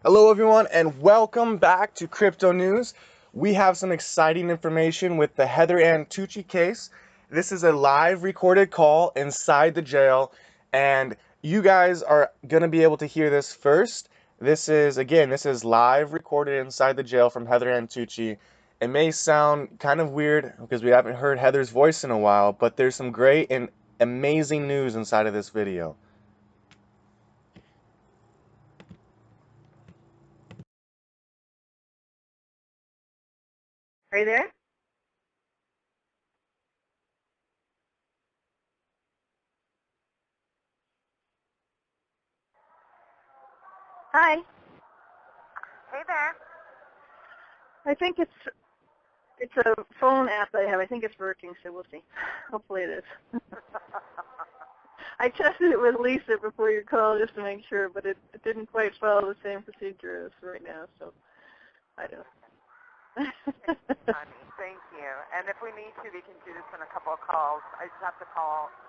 Hello, everyone, and welcome back to Crypto News. We have some exciting information with the Heather Ann Tucci case. This is a live recorded call inside the jail, and you guys are going to be able to hear this first. This is live recorded inside the jail from Heather Ann Tucci. It may sound kind of weird because we haven't heard Heather's voice in a while, but there's some great and amazing news inside of this video. Are you there? Hi. Hey there. I think it's a phone app that I have. I think it's working, so we'll see. Hopefully it is. I tested it with Lisa before your call just to make sure, but it didn't quite follow the same procedure as right now, so I don't know. Honey, thank you. And if we need to, we can do this in a couple of calls. I just have to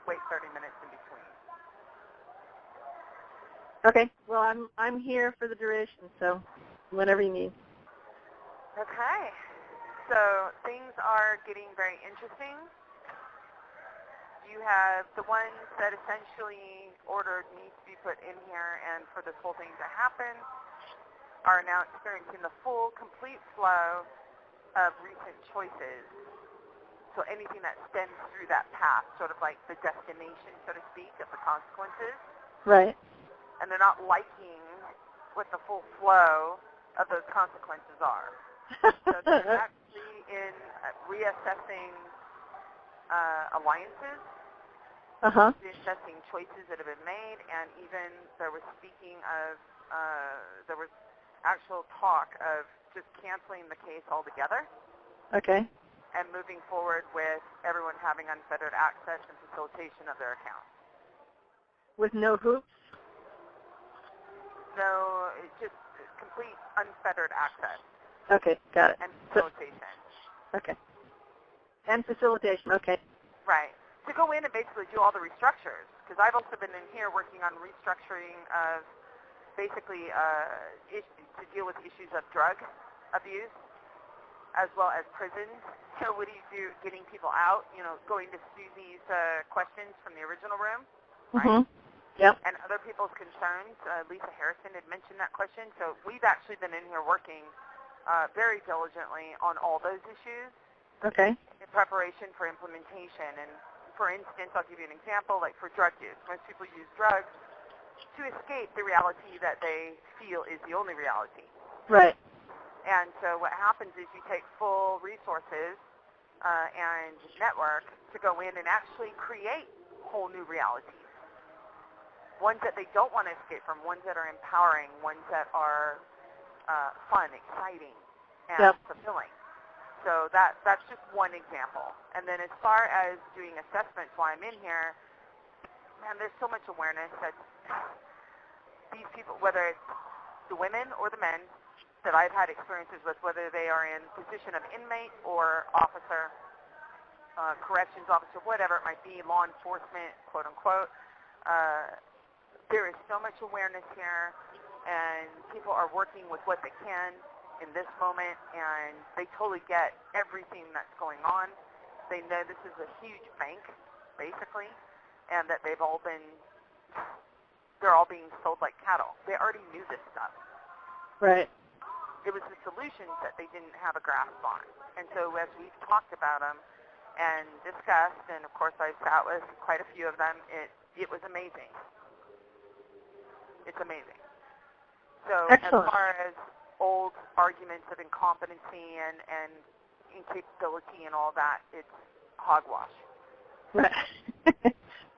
wait 30 minutes in between. Okay. Well, I'm here for the duration, so whenever you need. Okay. So things are getting very interesting. You have the ones that essentially ordered me to be put in here and for this whole thing to happen are now experiencing the full, complete flow of recent choices. So anything that stems through that path, sort of like the destination, so to speak, of the consequences. Right. And they're not liking what the full flow of those consequences are. So they're actually in reassessing alliances, reassessing choices that have been made, and even there was speaking of, there was actual talk of just canceling the case altogether. Okay. And moving forward with everyone having unfettered access and facilitation of their accounts. With no hoops? No, it's just complete unfettered access. Okay, got it. And facilitation. Okay. And facilitation, okay. Right. To go in and basically do all the restructures, because I've also been in here working on restructuring of basically to deal with issues of drug abuse, as well as prisons. So what do you do getting people out, going to Susie's questions from the original room, right? Yep. And other people's concerns. Lisa Harrison had mentioned that question. So we've actually been in here working very diligently on all those issues. Okay. In preparation for implementation. And for instance, I'll give you an example, like for drug use. Most people use drugs to escape the reality that they feel is the only reality. Right. And so what happens is you take full resources and network to go in and actually create whole new realities. Ones that they don't want to escape from, ones that are empowering, ones that are fun, exciting, and fulfilling. So that's just one example. And then as far as doing assessments while I'm in here, man, there's so much awareness that these people, whether it's the women or the men that I've had experiences with, whether they are in position of inmate or officer, corrections officer, whatever it might be, law enforcement, quote unquote, there is so much awareness here, and people are working with what they can in this moment, and they totally get everything that's going on. They know this is a huge bank, basically, and that they're all being sold like cattle. They already knew this stuff. Right. It was the solutions that they didn't have a grasp on. And so as we've talked about them and discussed, and of course I've sat with quite a few of them, it was amazing. It's amazing. So Excellent. As far as old arguments of incompetency and incapability and all that, it's hogwash. Right.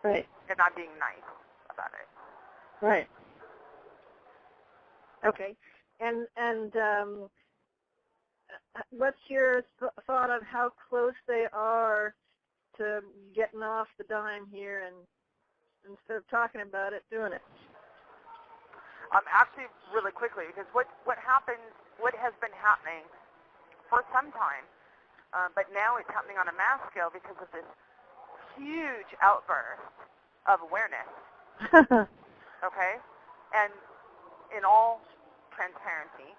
Right. And I'm being nice about it. Right. Okay. And what's your thought on how close they are to getting off the dime here and instead of talking about it, doing it? Actually, really quickly, because what has been happening for some time, but now it's happening on a mass scale because of this huge outburst of awareness. Okay? And in all transparency,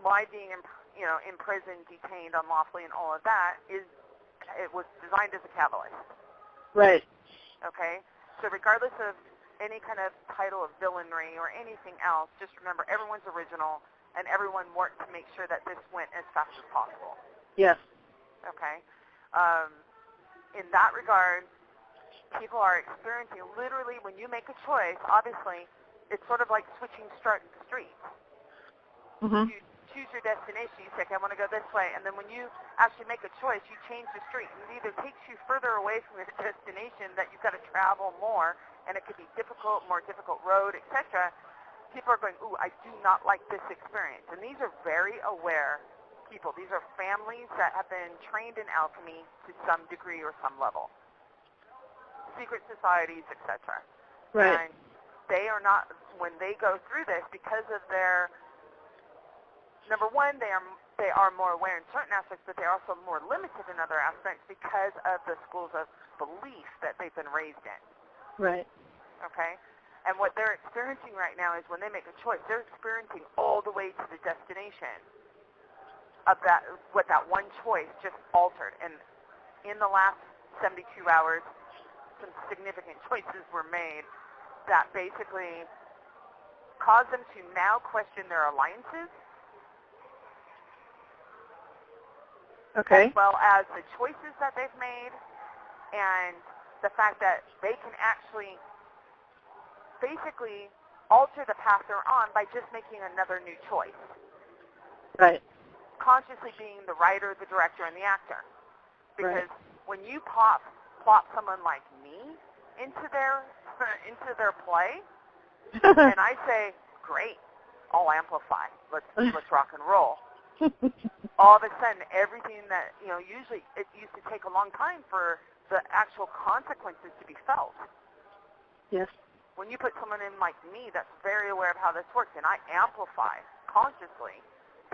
why being in prison, detained unlawfully, and all of that it was designed as a catalyst. Right. Okay? So regardless of any kind of title of villainry or anything else, just remember everyone's original and everyone worked to make sure that this went as fast as possible. Yes. Okay? In that regard, people are experiencing literally when you make a choice, obviously, it's sort of like switching streets. Mm-hmm. You choose your destination, you say, okay, I want to go this way, and then when you actually make a choice, you change the street, and it either takes you further away from your destination that you've got to travel more, and it could be more difficult road, etc. People are going, ooh, I do not like this experience. And these are very aware people. These are families that have been trained in alchemy to some degree or some level. Secret societies, etc. Right. And they are not, when they go through this, because of their, number one, they are more aware in certain aspects, but they're also more limited in other aspects because of the schools of belief that they've been raised in. Right. Okay? And what they're experiencing right now is when they make a choice, they're experiencing all the way to the destination of what that one choice just altered. And in the last 72 hours, some significant choices were made that basically caused them to now question their alliances, Okay. as well as the choices that they've made, and the fact that they can actually basically alter the path they're on by just making another new choice. Right. Consciously being the writer, the director, and the actor. Because when you plop someone like me into their play, and I say, great, I'll amplify. Let's rock and roll. All of a sudden, everything that, usually it used to take a long time for the actual consequences to be felt. Yes. When you put someone in like me that's very aware of how this works, and I amplify consciously,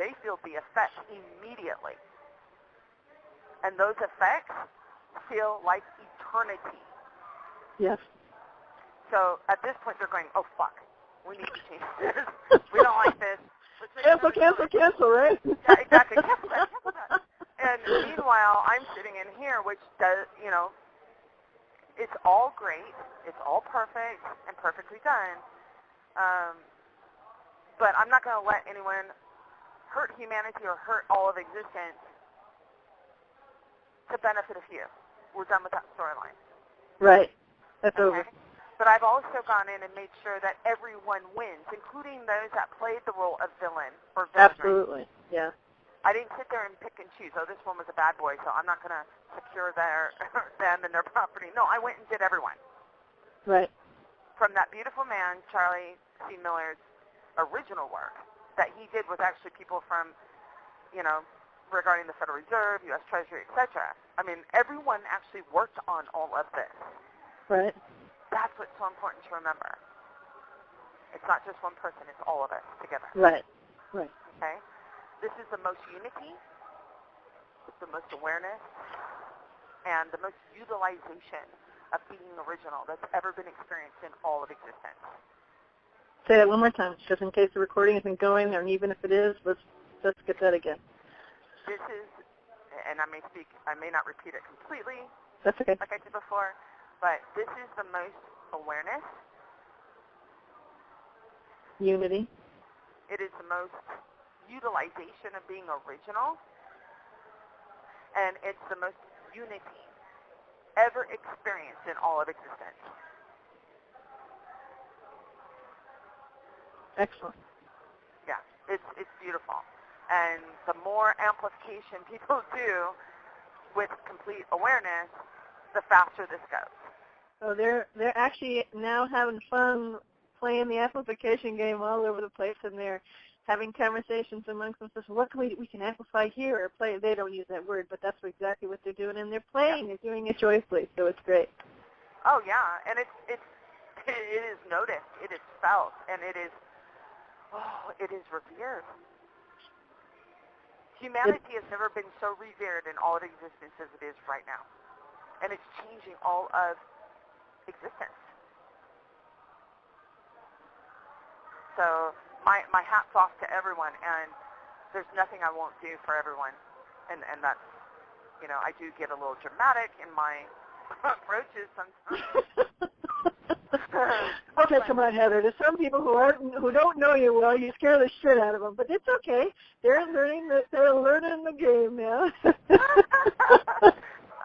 they feel the effects immediately. And those effects feel like eternity. Yes. So at this point, they're going, oh, fuck, we need to change this. We don't like this. Cancel, right? Yeah, exactly. Cancel that. And meanwhile, I'm sitting in here, which does, it's all great, it's all perfect and perfectly done, but I'm not going to let anyone hurt humanity or hurt all of existence to benefit a few. We're done with that storyline. Right. That's Okay? over. But I've also gone in and made sure that everyone wins, including those that played the role of villain or villainry. Absolutely. Yeah. I didn't sit there and pick and choose. Oh, this one was a bad boy, so I'm not going to secure them and their property. No, I went and did everyone. Right. From that beautiful man, Charlie C. Miller's original work that he did with actually people from, regarding the Federal Reserve, U.S. Treasury, etc. I mean, everyone actually worked on all of this. Right. That's what's so important to remember. It's not just one person, it's all of us together. Right. Right. Okay? This is the most unity, the most awareness, and the most utilization of being original that's ever been experienced in all of existence. Say that one more time, just in case the recording isn't going, and even if it is, let's get that again. This is, and I may not repeat it completely, That's okay. like I did before, but this is the most awareness. Unity. It is the most utilization of being original, and it's the most unity ever experienced in all of existence. Excellent. Yeah, it's beautiful. And the more amplification people do with complete awareness, the faster this goes. So they're actually now having fun playing the amplification game all over the place, and they're having conversations amongst themselves. What can we can amplify here or play? They don't use that word, but that's exactly what they're doing, and they're playing. They're doing it joyfully, so it's great. Oh yeah, and it is noticed, it is felt, and it is revered. Humanity has never been so revered in all of existence as it is right now, and it's changing all of existence. So my hat's off to everyone, and there's nothing I won't do for everyone. And that's, I do get a little dramatic in my approaches sometimes. Okay, come on, Heather. There's some people who don't know you well. You scare the shit out of them, but it's okay. They're learning the game now.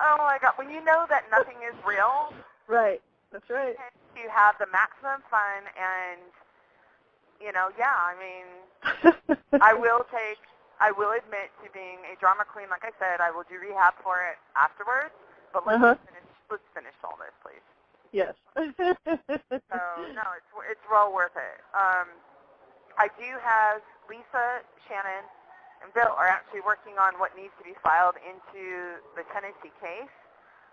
Oh my God! When you know that nothing is real, right? That's right. You have the maximum fun, and I will admit to being a drama queen. Like I said, I will do rehab for it afterwards. But let's finish all this, please. Yes. So no, it's well worth it. I do have Lisa, Shannon, and Bill are actually working on what needs to be filed into the Tennessee case.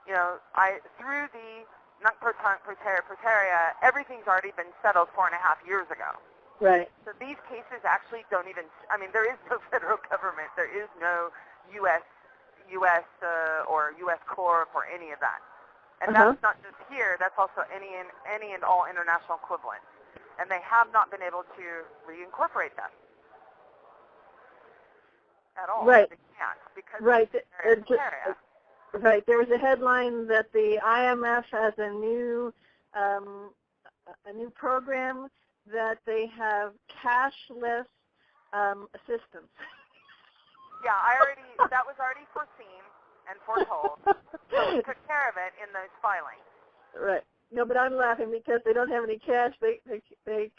Through the non-proton praeterea, everything's already been settled 4.5 years ago. Right. So these cases actually don't even, there is no federal government. There is no U.S. Or U.S. Corp or any of that. And that's not just here. That's also any and all international equivalents. And they have not been able to reincorporate them at all. Right. They can't because right. of Right. There was a headline that the IMF has a new program that they have cashless assistance. Yeah, that was already foreseen and foretold. So we took care of it in those filings. Right. No, but I'm laughing because they don't have any cash. They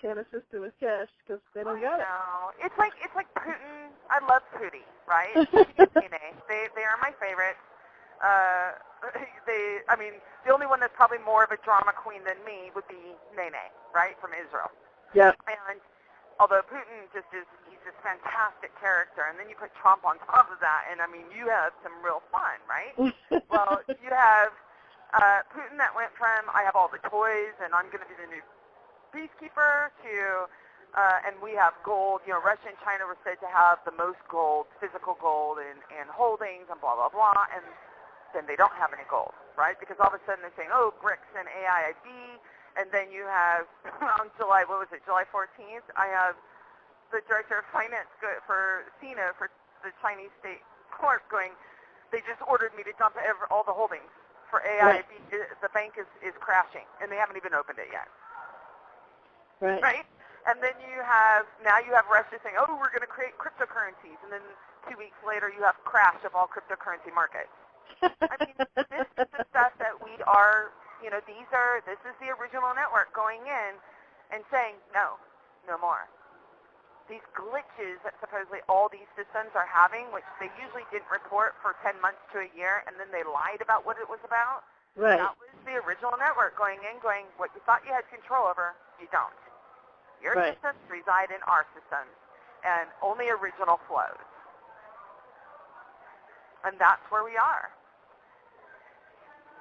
can't assist them with cash because they don't got it. No, it's like Putin. I love Putin, right? They are my favorites. The only one that's probably more of a drama queen than me would be Nene, right, from Israel. Yeah. And although Putin he's this fantastic character, and then you put Trump on top of that, and you have some real fun, right? Well, you have Putin that went from, I have all the toys, and I'm going to be the new peacekeeper, to, and we have gold. Russia and China were said to have the most gold, physical gold, and holdings, and blah, blah, blah, and then they don't have any gold, right? Because all of a sudden they're saying, BRICS and AIIB, and then you have, on July 14th, I have the director of finance for CINA, for the Chinese state court, going, they just ordered me to dump all the holdings for AIIB. Right. The bank is crashing, and they haven't even opened it yet. Right. Right? And then you have Russia saying, we're going to create cryptocurrencies, and then 2 weeks later you have crash of all cryptocurrency markets. This is the stuff that we are, this is the original network going in and saying, no more. These glitches that supposedly all these systems are having, which they usually didn't report for 10 months to a year, and then they lied about what it was about. Right. That was the original network going in, going, what you thought you had control over, you don't. Your systems reside in our systems, and only original flows. And that's where we are.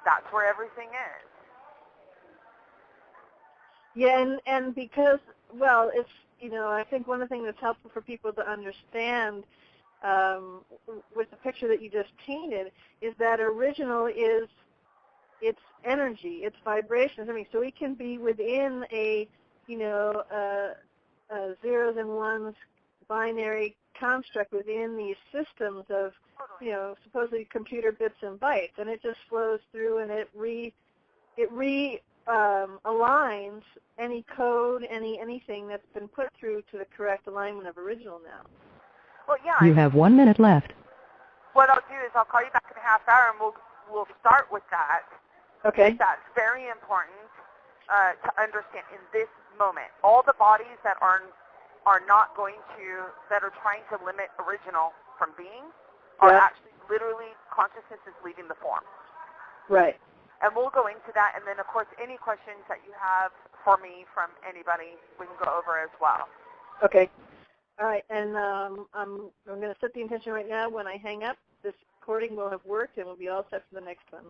That's where everything is. Yeah, and because, well, it's, I think one of the things that's helpful for people to understand with the picture that you just painted is that original is its energy, its vibrations. So it can be within a, zeros and ones binary construct within these systems of, supposedly computer bits and bytes, and it just flows through and it aligns any code, anything that's been put through to the correct alignment of original now. Well, yeah. You have 1 minute left. What I'll do is I'll call you back in a half hour, and we'll start with that. Okay. That's very important to understand in this moment. All the bodies that are trying to limit original from being are actually literally consciousness is leaving the form. Right. And we'll go into that, and then, of course, any questions that you have for me from anybody, we can go over as well. Okay. All right, and I'm going to set the intention right now. When I hang up, this recording will have worked, and we'll be all set for the next one.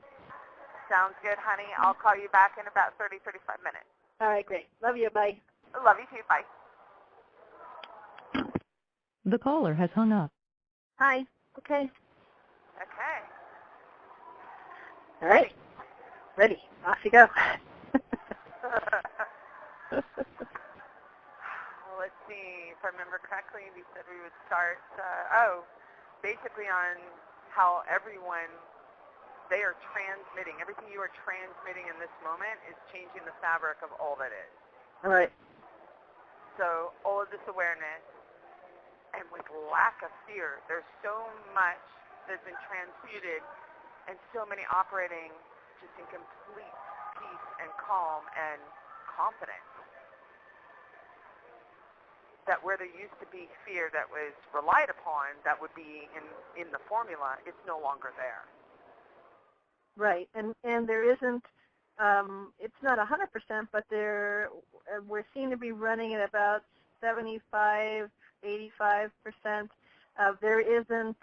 Sounds good, honey. I'll call you back in about 30, 35 minutes. All right, great. Love you. Bye. Love you, too. Bye. The caller has hung up. Hi. Okay. Okay. All right. Ready. Off you go. Let's see me, if I remember correctly, we said we would start, basically on how everyone, they are transmitting. Everything you are transmitting in this moment is changing the fabric of all that is. All right. So all of this awareness, and with lack of fear, there's so much that's been transmuted and so many operating just in complete peace and calm and confidence. That where there used to be fear that was relied upon, that would be in the formula, it's no longer there. Right, and there isn't. It's not 100%, but we seem to be running at about 75, 85%. There isn't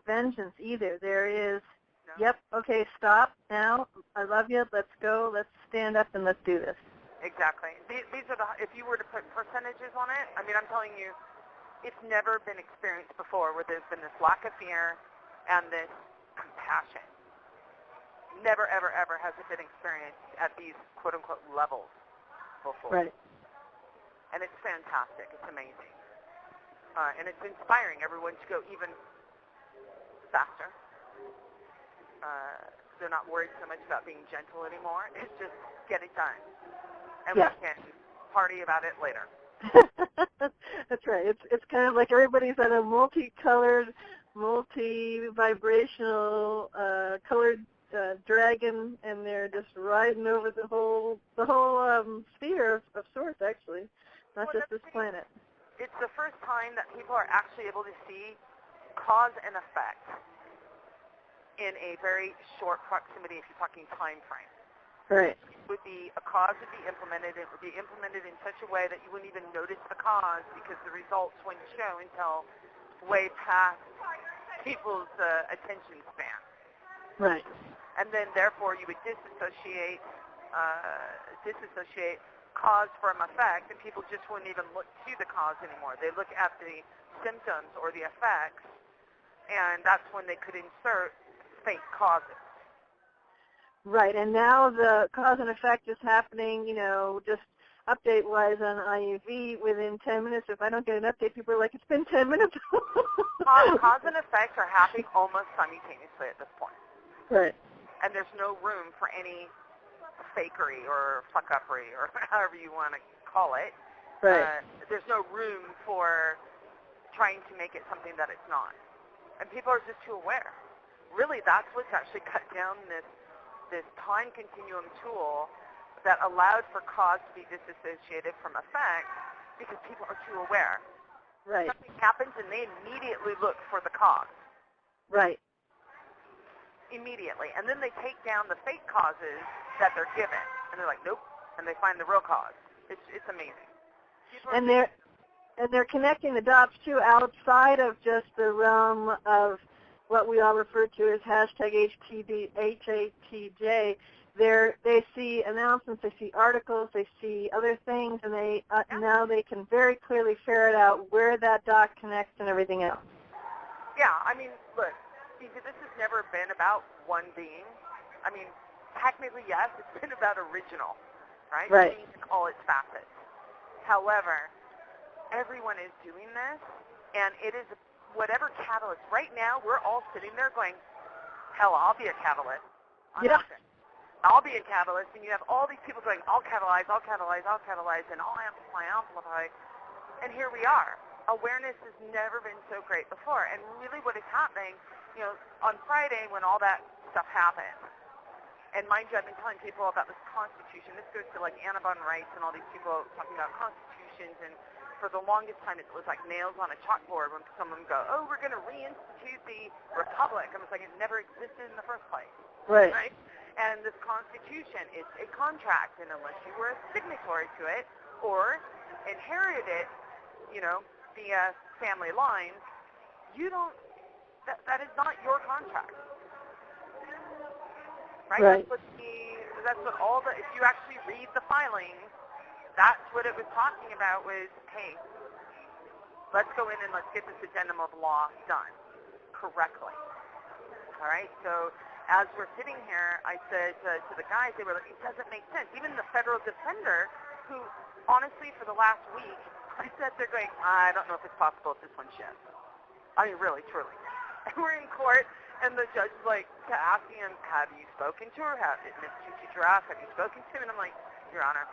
vengeance either. There is, No? Yep, okay, stop now. I love you. Let's go. Let's stand up and let's do this. Exactly. These are if you were to put percentages on it, I mean, I'm telling you, it's never been experienced before where there's been this lack of fear and this compassion. Never, ever, ever has it been experienced at these quote-unquote levels before. Right. And it's fantastic. It's amazing. And it's inspiring everyone to go even faster. They're not worried so much about being gentle anymore. It's just get it done. And we can party about it later. That's right. It's kind of like everybody's on a multicolored, multi-vibrational, colored dragon, and they're just riding over the whole sphere of sorts, actually, not just this planet. It's the first time that people are actually able to see cause and effect in a very short proximity, if you're talking time frame. Right. A cause would be implemented. It would be implemented in such a way that you wouldn't even notice the cause because the results wouldn't show until way past people's attention span. Right. And then, therefore, you would disassociate cause from effect, and people just wouldn't even look to the cause anymore. They look at the symptoms or the effects, and that's when they could insert fake causes. Right, and now the cause and effect is happening, just update-wise on IUV within 10 minutes. If I don't get an update, people are like, it's been 10 minutes. Cause and effect are happening almost simultaneously at this point. Right. And there's no room for any fakery or fuck-uppery or however you want to call it. Right. There's no room for trying to make it something that it's not. And people are just too aware. Really, that's what's actually cut down this time continuum tool that allowed for cause to be disassociated from effect because people are too aware. Right. Something happens and they immediately look for the cause. Right. Immediately. And then they take down the fake causes that they're given. And they're like, nope. And they find the real cause. It's amazing. And they're connecting the dots, too, outside of just the realm of what we all refer to as hashtag HATJ. They see announcements, they see articles, they see other things, and now they can very clearly ferret out where that dot connects and everything else. Yeah, I mean, look, this has never been about one being. I mean, technically, yes, it's been about original, right? Right. In all its facets. However, everyone is doing this, and it is whatever catalyst. Right now, we're all sitting there going, hell, I'll be a catalyst. I'll be a catalyst, and you have all these people going, I'll catalyze, and I'll amplify. And here we are. Awareness has never been so great before. And really what is happening, on Friday when all that stuff happened, and mind you, I've been telling people about this Constitution. This goes to like Anna Von Reitz and all these people talking about constitutions, and for the longest time, it was like nails on a chalkboard when someone would go, oh, we're going to reinstitute the republic. I was like, it never existed in the first place. Right? And this Constitution is a contract, and unless you were a signatory to it or inherited it, via family lines, you don't, that is not your contract. Right? That's what all the, if you actually read the filings, that's what it was talking about was, hey, let's go in and let's get this addendum of law done correctly. All right? So as we're sitting here, I said to the guys, they were like, it doesn't make sense. Even the federal defender, who honestly, for the last week, I sat there going, I don't know if it's possible if this one ships. I mean, really, truly. And we're in court, and the judge is like asking him, have you spoken to her? Miss Tucci-Jarraf, have you spoken to him? And I'm like, Your Honor,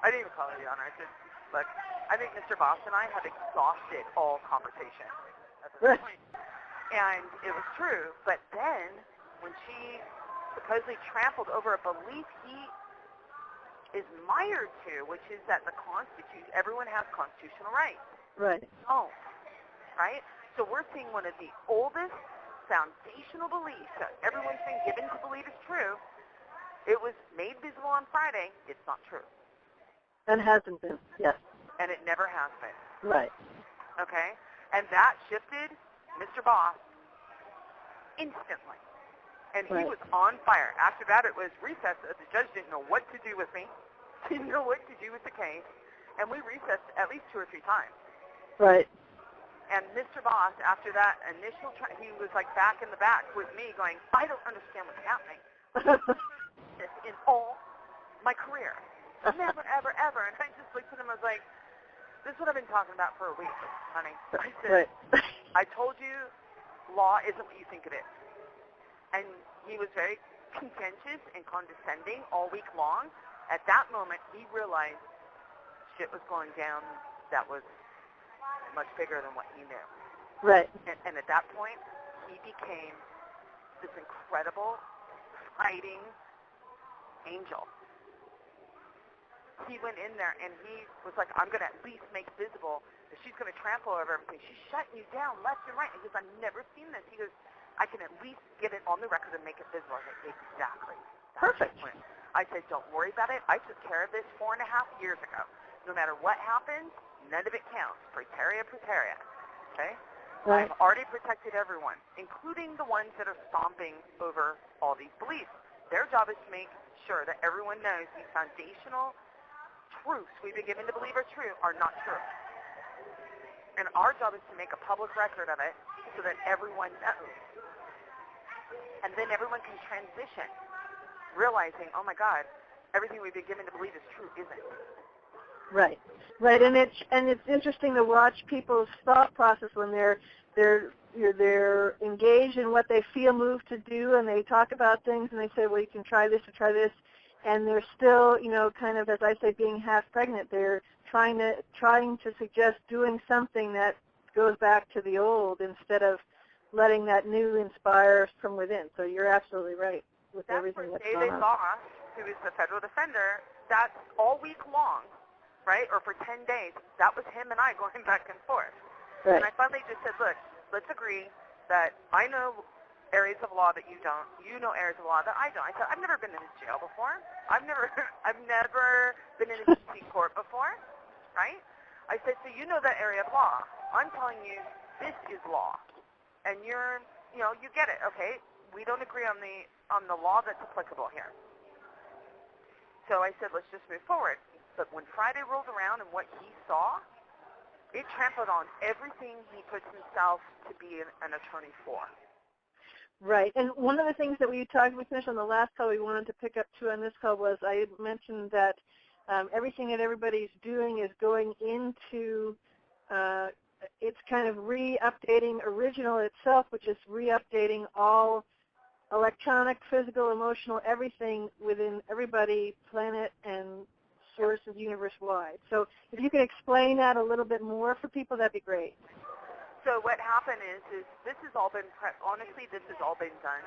I didn't even call her Your Honor. I said, look, I think Mr. Boss and I have exhausted all conversation at this point. And it was true, but then when she supposedly trampled over a belief he is mired to, which is that everyone has constitutional rights. Right. Oh, right? So we're seeing one of the oldest foundational beliefs that everyone's been given to believe is true. It was made visible on Friday. It's not true. And hasn't been, yes. And it never has been. Right. Okay? And that shifted Mr. Boss instantly. And he was on fire. After that, it was recess. The judge didn't know what to do with me. Didn't know what to do with the case. And we recessed at least 2 or 3 times. Right. And Mr. Boss, after that initial he was like back in the back with me going, I don't understand what's happening. In all my career. Never, ever, ever. And I just looked at him and was like, this is what I've been talking about for a week, honey. I said, I told you law isn't what you think it is. And he was very contentious and condescending all week long. At that moment, he realized shit was going down that was much bigger than what he knew. Right. And at that point, he became this incredible fighting angel. He went in there and he was like, I'm going to at least make visible that she's going to trample over everything. She's shutting you down left and right. He goes, I've never seen this. He goes, I can at least get it on the record and make it visible. I said, exactly. Perfect. I said, don't worry about it. I took care of this 4.5 years ago. No matter what happens, none of it counts. Praeterea, praeterea. Okay? Right. I've already protected everyone, including the ones that are stomping over all these beliefs. Their job is to make sure that everyone knows these foundational truths we've been given to believe are true are not true. And our job is to make a public record of it so that everyone knows. And then everyone can transition, realizing, oh my God, everything we've been given to believe is true isn't. Right. Right. And it's interesting to watch people's thought process when they're engaged in what they feel moved to do, and they talk about things and they say, well, you can try this or try this. And they're still, kind of, as I say, being half pregnant. They're trying to suggest doing something that goes back to the old instead of letting that new inspire from within. So you're absolutely right with everything that's going on. David Boss, who is the federal defender, that's all week long, right, or for 10 days, that was him and I going back and forth. Right. And I finally just said, look, let's agree that I know areas of law that you don't. You know areas of law that I don't. I said, I've never been in a jail before. I've never been in a DC court before, right? I said, so you know that area of law. I'm telling you, this is law, and you get it, okay? We don't agree on the law that's applicable here. So I said, let's just move forward. But when Friday rolled around and what he saw, it trampled on everything he puts himself to be an attorney for. Right. And one of the things that we finished on the last call we wanted to pick up too on this call was I had mentioned that everything that everybody's doing is going into it's kind of re-updating original itself, which is re-updating all electronic, physical, emotional, everything within everybody, planet, and sources universe-wide. So if you could explain that a little bit more for people, that'd be great. So what happened is this has all been, honestly, this has all been done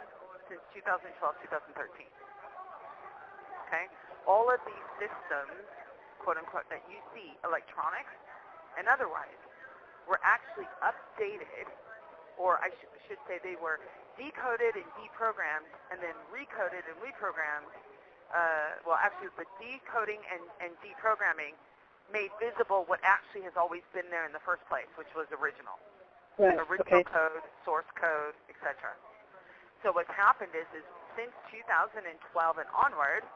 since 2012, 2013. Okay? All of these systems, quote-unquote, that you see, electronics and otherwise, were actually updated, or I should say they were decoded and deprogrammed, and then recoded and reprogrammed. Actually, the decoding and deprogramming made visible what actually has always been there in the first place, which was original. Right. Original code, source code, etc. So what's happened is since 2012 and onward,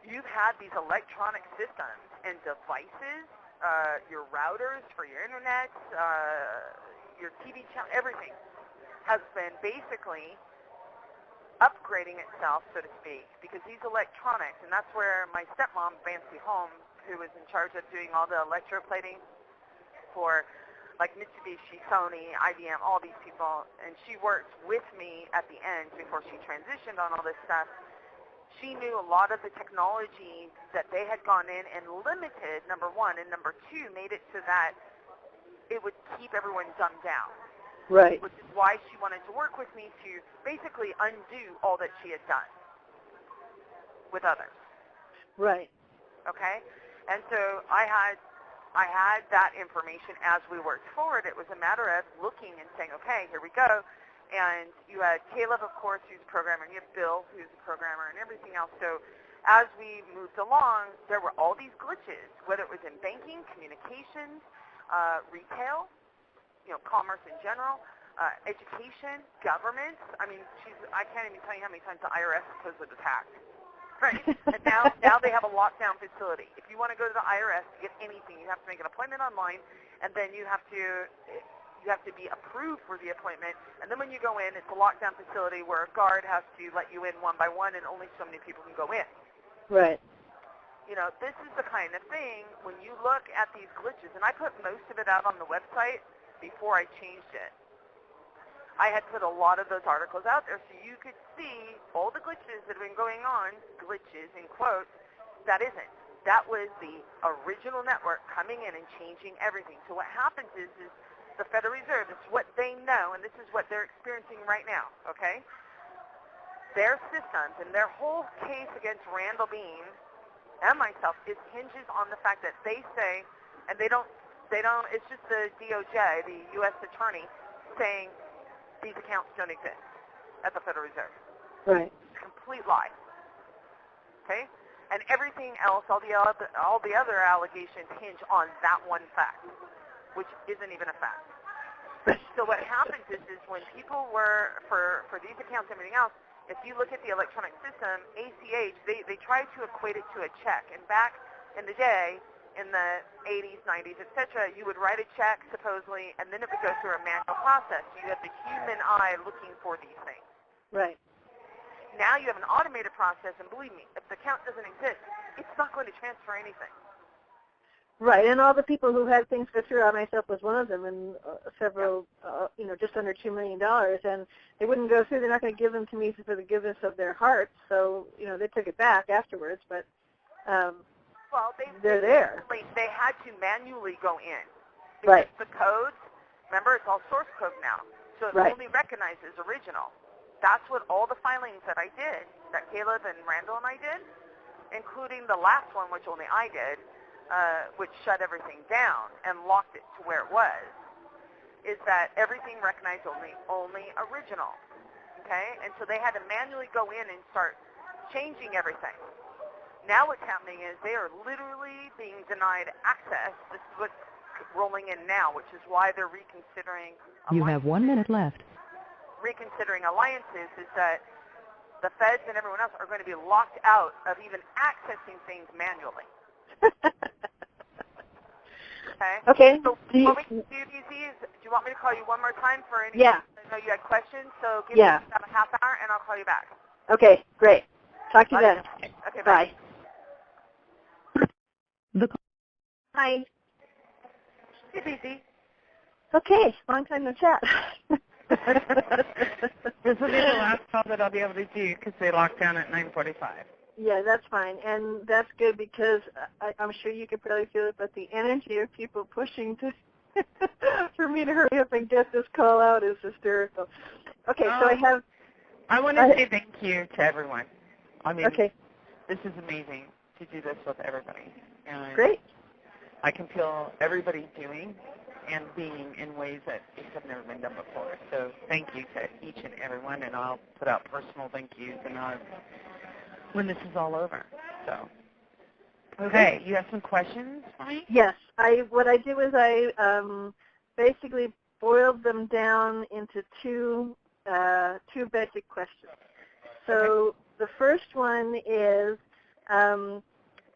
you've had these electronic systems and devices, your routers for your internet, your TV channel, everything has been basically upgrading itself, so to speak, because these electronics, and that's where my stepmom, Vancy Holmes, who was in charge of doing all the electroplating for like Mitsubishi, Sony, IBM, all these people, and she worked with me at the end before she transitioned on all this stuff. She knew a lot of the technology that they had gone in and limited, number one, and number two, made it so that it would keep everyone dumbed down. Right. Which is why she wanted to work with me to basically undo all that she had done with others. Right. Okay? And so I had that information as we worked forward. It was a matter of looking and saying, okay, here we go. And you had Caleb, of course, who's a programmer, and you have Bill, who's a programmer, and everything else. So as we moved along, there were all these glitches, whether it was in banking, communications, retail, commerce in general, education, government. I mean, I can't even tell you how many times the IRS supposedly was hacked. Right? And now they have a lockdown facility. If you want to go to the IRS to get anything, you have to make an appointment online, and then you have to be approved for the appointment. And then when you go in, it's a lockdown facility where a guard has to let you in one by one, and only so many people can go in. Right. This is the kind of thing when you look at these glitches, and I put most of it out on the website before I changed it. I had put a lot of those articles out there so you could see all the glitches that have been going on, glitches in quotes, that isn't. That was the original network coming in and changing everything. So what happens is the Federal Reserve, this is what they know, and this is what they're experiencing right now, okay? Their systems and their whole case against Randall Bean and myself hinges on the fact that they say, and they don't, it's just the DOJ, the U.S. Attorney, saying these accounts don't exist at the Federal Reserve. Right. It's a complete lie. Okay? And everything else, all the other allegations hinge on that one fact, which isn't even a fact. So what happens is when people were, for these accounts and everything else, if you look at the electronic system, ACH, they try to equate it to a check. And back in the day, in the 80s, 90s, etc., you would write a check, supposedly, and then it would go through a manual process. You have the human eye looking for these things. Right. Now you have an automated process, and believe me, if the account doesn't exist, it's not going to transfer anything. Right, and all the people who had things go through, I myself was one of them, and several, just under $2 million, and they wouldn't go through. They're not going to give them to me for the goodness of their hearts, so, they took it back afterwards, but well, they're there. They had to manually go in. Right. The codes, remember, it's all source code now, so it right. only recognizes original. That's what all the filings that I did, that Caleb and Randall and I did, including the last one, which only I did, which shut everything down and locked it to where it was, is that everything recognized only original. Okay? And so they had to manually go in and start changing everything. Now what's happening is they are literally being denied access. This is what's rolling in now, which is why they're reconsidering alliances. You have 1 minute left. Reconsidering alliances is that the feds and everyone else are going to be locked out of even accessing things manually. Okay? Okay. So what we can do, DZ, is do you want me to call you one more time for any? Yeah. I know you had questions, so give me about a half hour and I'll call you back. Okay, great. Talk to you then. Okay, bye. Hi. Hey, DZ. Okay, long time no chat. This will be the last call that I'll be able to do because they locked down at 9:45. Yeah, that's fine, and that's good because I'm sure you can probably feel it, but the energy of people pushing to for me to hurry up and get this call out is hysterical. Okay, so I want to say thank you to everyone. I mean, this is amazing to do this with everybody. And great. I can feel everybody doing and being in ways that just have never been done before. So thank you to each and every one, and I'll put out personal thank yous when this is all over. So, okay, you have some questions for me? Yes. What I did was I basically boiled them down into two basic questions. So the first one is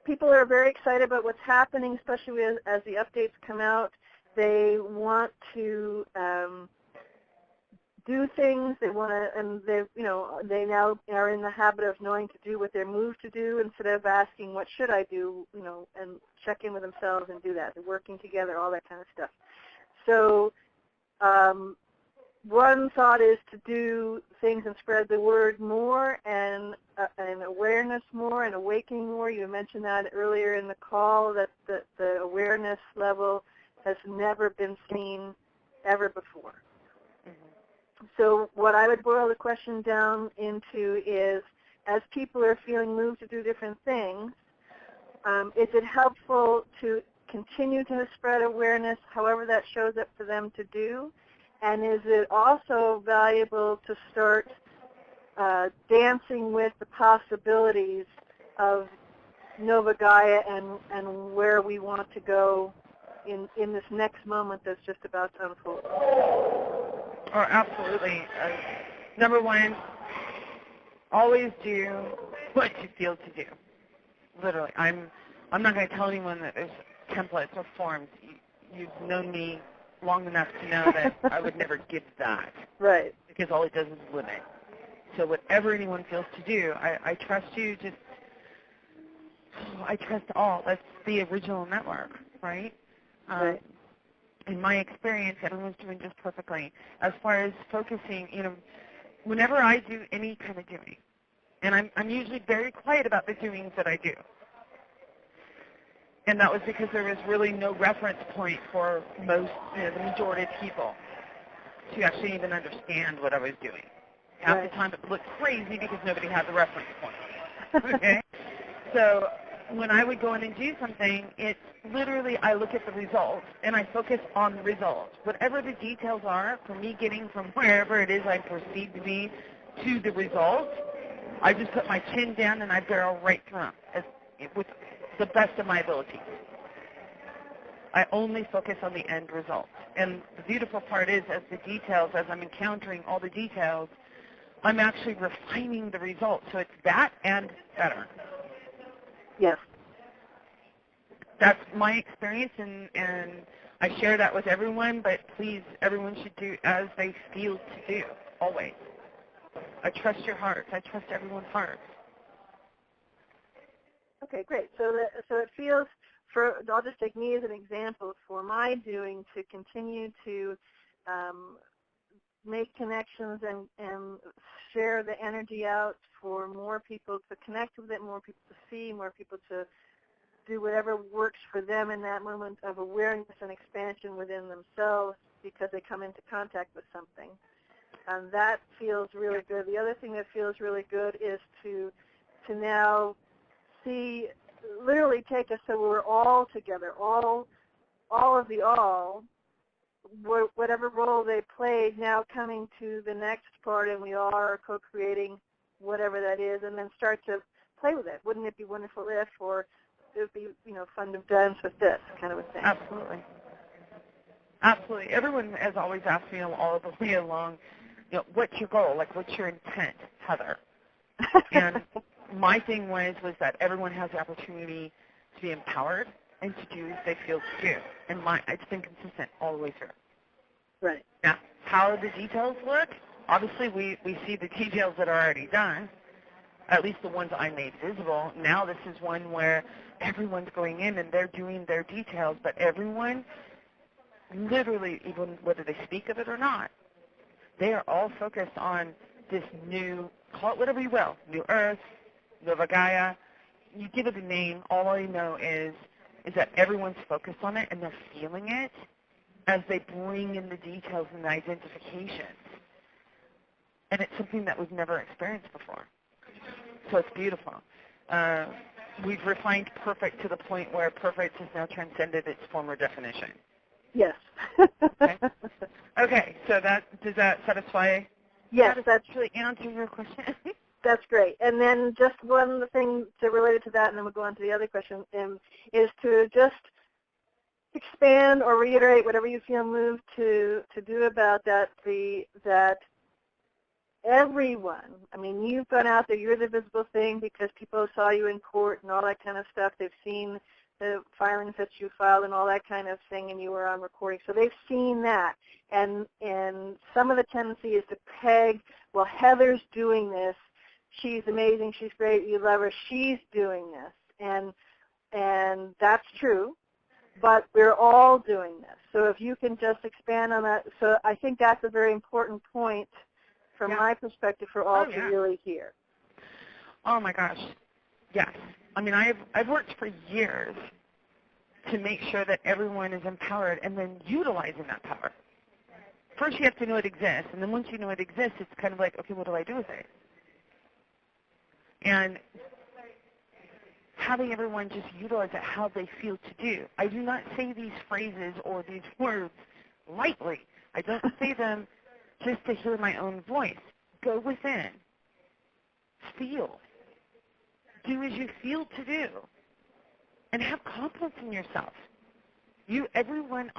people are very excited about what's happening, especially as the updates come out. They want to do things. They want to, and they now are in the habit of knowing to do what they're moved to do instead of asking, what should I do, and check in with themselves and do that. They're working together, all that kind of stuff. So one thought is to do things and spread the word more and awareness more and awakening more. You mentioned that earlier in the call, that the awareness level has never been seen ever before. So what I would boil the question down into is, as people are feeling moved to do different things, is it helpful to continue to spread awareness, however that shows up for them to do? And is it also valuable to start dancing with the possibilities of Nova Gaia and where we want to go in this next moment that's just about to unfold? Oh, absolutely. Number one, always do what you feel to do. Literally, I'm not going to tell anyone that there's templates or forms. You've known me long enough to know that I would never give that. Right. Because all it does is limit. So whatever anyone feels to do, I trust you. I trust all. That's the original network, right? Right. In my experience, everyone's doing just perfectly. As far as focusing, whenever I do any kind of doing, and I'm usually very quiet about the doings that I do. And that was because there was really no reference point for most, the majority of people to actually even understand what I was doing. Half the time it looked crazy because nobody had the reference point. Okay? So when I would go in and do something, it's literally I look at the results and I focus on the results. Whatever the details are for me getting from wherever it is I perceive to be to the results, I just put my chin down and I barrel right through them with the best of my abilities. I only focus on the end result. And the beautiful part is, as I'm encountering all the details, I'm actually refining the result. So it's that and better. Yes. That's my experience, and I share that with everyone, but please, everyone should do as they feel to do, always. I trust your hearts. I trust everyone's hearts. Okay, great. So it feels, I'll just take me as an example, for my doing to continue to make connections and share the energy out for more people to connect with it, more people to see, more people to do whatever works for them in that moment of awareness and expansion within themselves because they come into contact with something. And that feels really good. The other thing that feels really good is to now see, literally take us so we're all together, all of the all, whatever role they played, now coming to the next part, and we all are co-creating whatever that is, and then start to play with it. Wouldn't it be wonderful if, or it would be, fun to dance with this kind of a thing. Absolutely. Absolutely. Everyone has always asked me all the way along, what's your goal? Like, what's your intent, Heather? And my thing was that everyone has the opportunity to be empowered and to do as they feel to do. And it's been consistent all the way through. Right. Now, how the details look, obviously we see the details that are already done, at least the ones I made visible. Now this is one where everyone's going in and they're doing their details, but everyone, literally, even whether they speak of it or not, they are all focused on this new, call it whatever you will, New Earth, Nova Gaia. You give it a name, all I know is that everyone's focused on it and they're feeling it as they bring in the details and the identifications. And it's something that we've never experienced before. So it's beautiful. We've refined perfect to the point where perfect has now transcended its former definition. Yes. Okay, so does that satisfy? Yes, does that actually answer your question? That's great. And then just one thing related to that, and then we'll go on to the other question, is to just expand or reiterate whatever you feel moved to do about that. That everyone, you've gone out there, you're the visible thing because people saw you in court and all that kind of stuff. They've seen the filings that you filed and all that kind of thing, and you were on recording. So they've seen that. And some of the tendency is to peg, well, Heather's doing this. She's amazing. She's great. You love her. She's doing this. And that's true. But we're all doing this. So if you can just expand on that. So I think that's a very important point from my perspective for all to really hear. Oh, my gosh. Yes. I mean, I've worked for years to make sure that everyone is empowered and then utilizing that power. First, you have to know it exists. And then once you know it exists, it's kind of like, okay, what do I do with it? And having everyone just utilize it how they feel to do. I do not say these phrases or these words lightly. I don't say them just to hear my own voice. Go within. Feel. Do as you feel to do. And have confidence in yourself. Everyone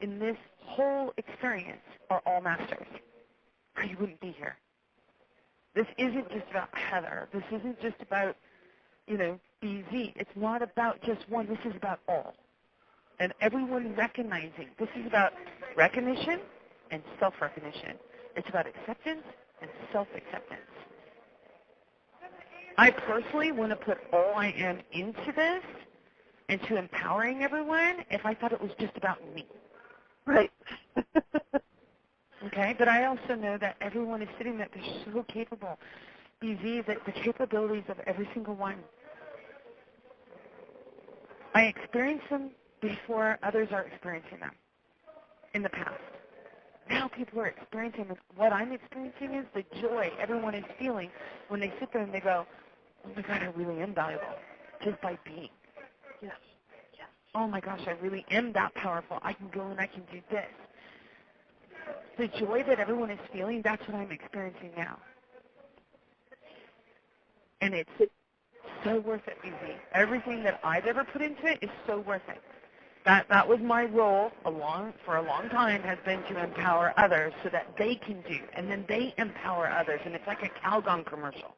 in this whole experience are all masters, or you wouldn't be here. This isn't just about Heather. This isn't just about, BZ. It's not about just one. This is about all. And everyone recognizing. This is about recognition and self-recognition. It's about acceptance and self-acceptance. I personally want to put all I am into this, into empowering everyone, if I thought it was just about me. Right. Okay, but I also know that everyone is sitting there. They're so capable. BZ, the capabilities of every single one. I experience them before others are experiencing them in the past. Now people are experiencing this. What I'm experiencing is the joy everyone is feeling when they sit there and they go, oh my God, I really am valuable just by being. Yes. Yes. Oh my gosh, I really am that powerful. I can go and I can do this. The joy that everyone is feeling, that's what I'm experiencing now. And it's so worth it, BZ. Everything that I've ever put into it is so worth it. That was my role for a long time, has been to empower others so that they can do, and then they empower others, and it's like a Calgon commercial.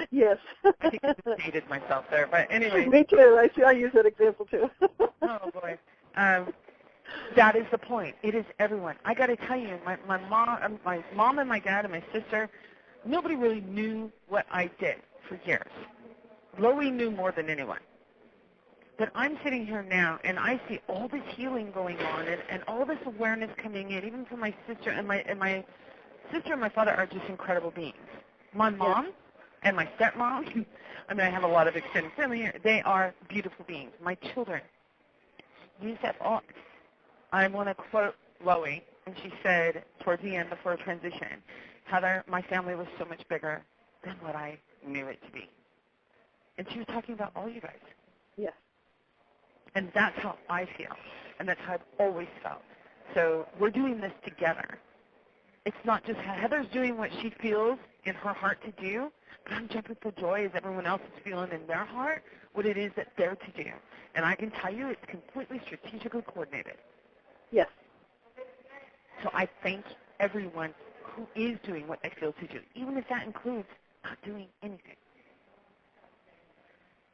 Yes. I think I just dated myself there, but anyway. Me too. I use that example too. Oh boy. That is the point. It is everyone. I got to tell you, my mom and my dad and my sister, nobody really knew what I did for years. Loie knew more than anyone. But I'm sitting here now, and I see all this healing going on, and all this awareness coming in, even from my sister, and my sister and my father are just incredible beings. My mom and my stepmom, I mean, I have a lot of extended family here. They are beautiful beings. My children. I want to quote Loie, and she said towards the end before transition, Heather, my family was so much bigger than what I knew it to be. And she was talking about all you guys. Yes. And that's how I feel, and that's how I've always felt. So we're doing this together. It's not just Heather's doing what she feels in her heart to do, but I'm jumping for joy as everyone else is feeling in their heart what it is that they're to do. And I can tell you it's completely strategically coordinated. Yes. So I thank everyone who is doing what they feel to do, even if that includes not doing anything.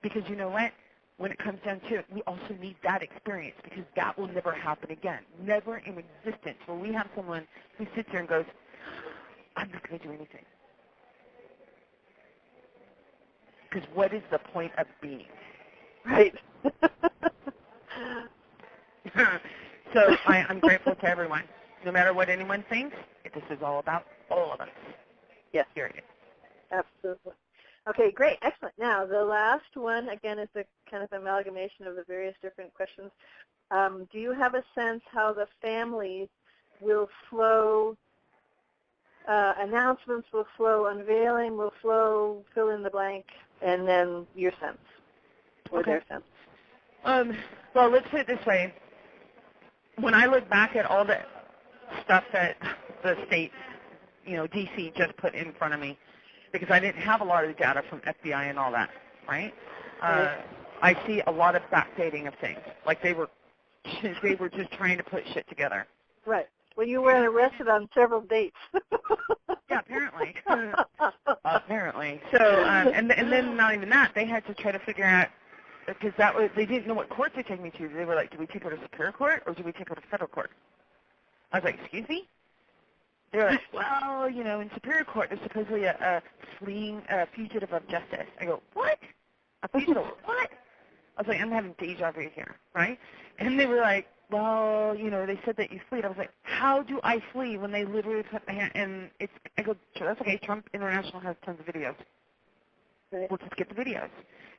Because you know what? When it comes down to it, we also need that experience, because that will never happen again. Never in existence will we have someone who sits there and goes, I'm not going to do anything. Because what is the point of being? Right. So I'm grateful to everyone. No matter what anyone thinks, this is all about all of us. Yes. Period. Absolutely. Okay, great. Excellent. Now, the last one, again, is a kind of amalgamation of the various different questions. Do you have a sense how the families will flow, announcements will flow, unveiling will flow, fill in the blank, and then your sense, or their sense? Well, let's put it this way. When I look back at all the stuff that the state, D.C. just put in front of me, because I didn't have a lot of the data from FBI and all that, right? I see a lot of backdating of things. Like they were just trying to put shit together. Right. Well, you were arrested on several dates. Yeah, apparently. Apparently. So, and then not even that, they had to try to figure out because they didn't know what court to take me to. They were like, do we take her to Superior Court or do we take her to Federal Court? I was like, excuse me? They were like, well, you know, in Superior Court, there's supposedly a fugitive of justice. I go, what? A fugitive of what? I was like, I'm having deja vu here, right? And they were like, well, you know, they said that you fled. I was like, how do I flee when they literally put my hand, and it's, I go, sure, that's okay. Trump International has tons of videos. Right. We'll just get the videos.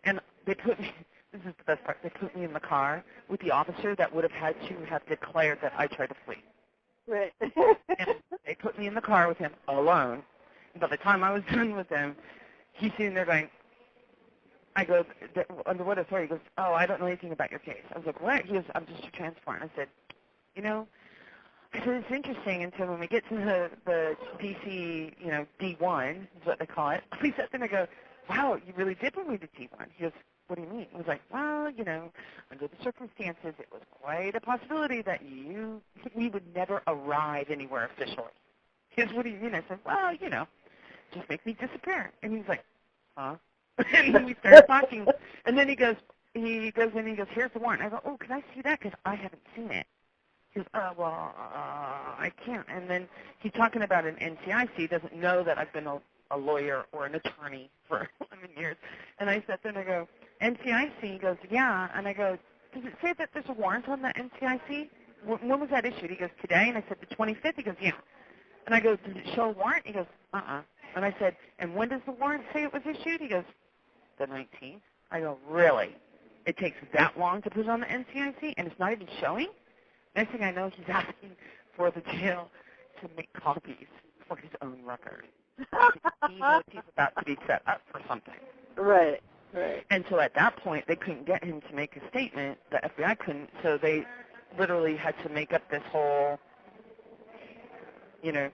And they put me, this is the best part, they put me in the car with the officer that would have had to have declared that I tried to flee. Right. And they put me in the car with him alone. And by the time I was done with him, he's sitting there going, I go, under what authority? He goes, oh, I don't know anything about your case. I was like, what? He goes, I'm just a transport. And I said, you know, I said, it's interesting until when we get to the DC, you know, D1 is what they call it. We sat there and I go, wow, you really did bring me to D1. He goes, what do you mean? I was like, well, you know, under the circumstances, it was quite a possibility that we would never arrive anywhere officially. He goes, what do you mean? I said, well, you know, just make me disappear. And he's like, huh? And then we started talking. And then he goes, here's the warrant. I go, oh, can I see that? Because I haven't seen it. He goes, I can't. And then he's talking about an NCIC, doesn't know that I've been a lawyer or an attorney for 11 years. And I sat there and I go, NCIC? He goes, yeah. And I go, does it say that there's a warrant on the NCIC? When was that issued? He goes, today. And I said, the 25th? He goes, yeah. And I go, does it show a warrant? He goes, uh-uh. And I said, and when does the warrant say it was issued? He goes, the 19th. I go, really? It takes that long to put it on the NCIC and it's not even showing? Next thing I know, he's asking for the jail to make copies for his own record. He knows he's about to be set up for something. Right, right. And so at that point, they couldn't get him to make a statement. The FBI couldn't, so they literally had to make up this whole, you know,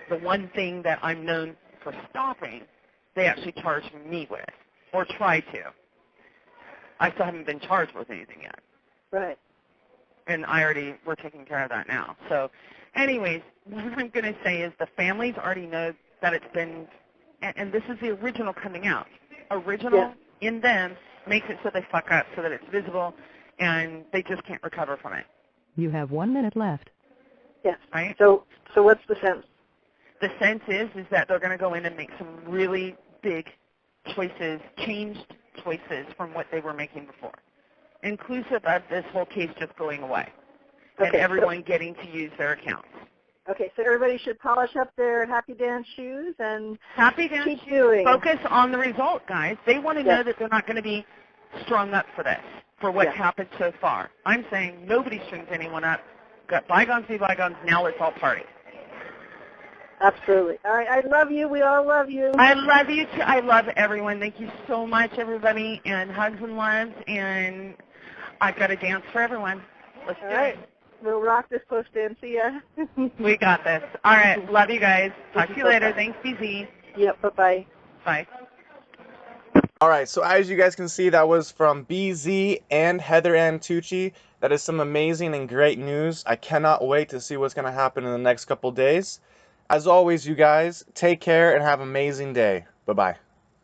the one thing that I'm known for stopping, they actually charged me with, or tried to. I still haven't been charged with anything yet. Right. And we're taking care of that now. So anyways, what I'm going to say is the families already know that it's been, and this is the original coming out. Original in them makes it so they fuck up so that it's visible and they just can't recover from it. You have 1 minute left. Yes. Right? So what's the sense? The sense is that they're going to go in and make some really big choices, changed choices from what they were making before, inclusive of this whole case just going away and everyone getting to use their accounts. Okay, so everybody should polish up their happy dance shoes and keep doing. Focus on the result, guys. They want to know that they're not going to be strung up for this, for what's happened so far. I'm saying nobody strings anyone up. Got bygones be bygones. Now let's all party. Absolutely. All right, I love you. We all love you. I love you too. I love everyone. Thank you so much, everybody, and hugs and loves. And I've got a dance for everyone. Let's do it. We'll rock this post-in. See ya. We got this. All right. Love you guys. Talk to you later. Thanks, BZ. Yep. Bye-bye. Bye. All right, so as you guys can see, that was from BZ and Heather Ann Tucci. That is some amazing and great news. I cannot wait to see what's going to happen in the next couple days. As always, you guys, take care and have an amazing day. Bye-bye.